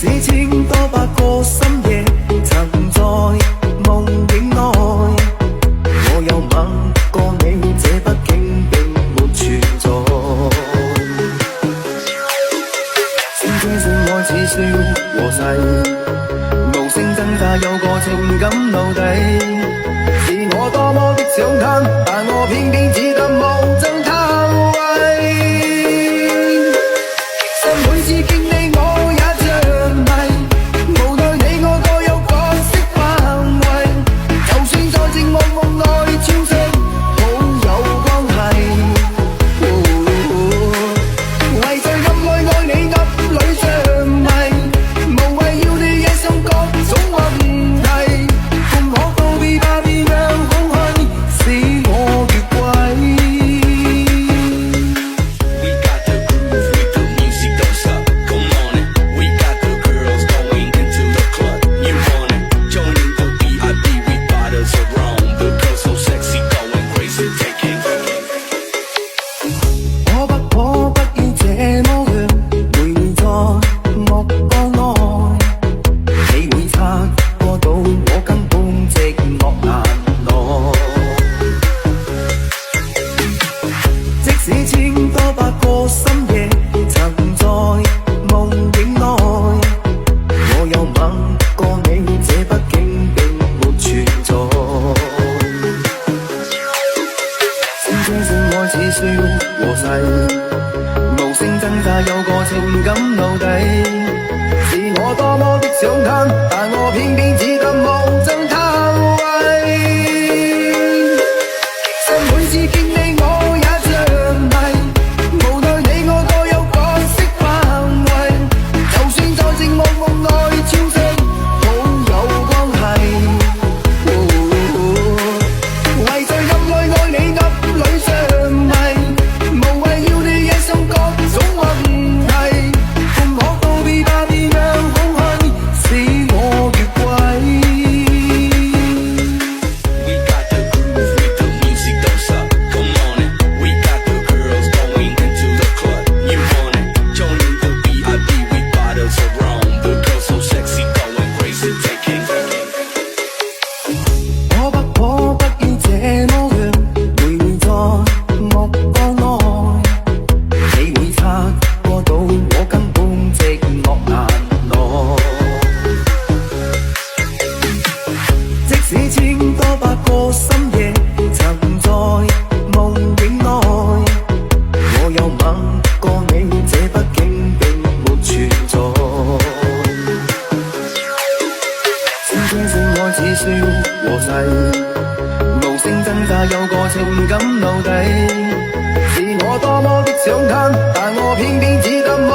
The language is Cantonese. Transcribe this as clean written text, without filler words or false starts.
使千多百個深夜曾在夢境內，我有吻過你，這畢竟並沒存在。聲車聲愛似笑和誓，無聲掙扎有個情感奴隸，是我多麼的想貪，但我偏偏只得無爭他位。其實每次見你我也像迷，無奈你我各有角色範圍，就算在寂寞夢內超升，好有關係。為在暗內愛你暗裏着迷，無謂要你惹上各種問題，共可告別吧，別讓空虛使我越軌。無聲掙扎有個情感奴隸，是我多麼的想貪，但我偏偏只得無爭他位。其實每次見你我也像迷，無奈你我各有角色範圍，就算在寂寞夢內超升，好有關係。為在暗內愛你暗裏着迷，無謂要你惹上各種問題，共可告別吧，別讓空虛使我越軌。We got the groove with the music, don't stop, come on it. We got the girls going into the club, you want it. Joining the VIP with bottles of rum, the girls so sexy, going crazy, taking. 可不可不要這麼樣，會在目光內，你會察覺到我根本寂寞難耐。即使千多百個深夜曾在夢境內，我有吻過你，這畢竟並沒存在。聲車聲愛似笑和誓，無聲掙扎有個情感奴隸，是我多麼的想貪，但我偏偏只得無。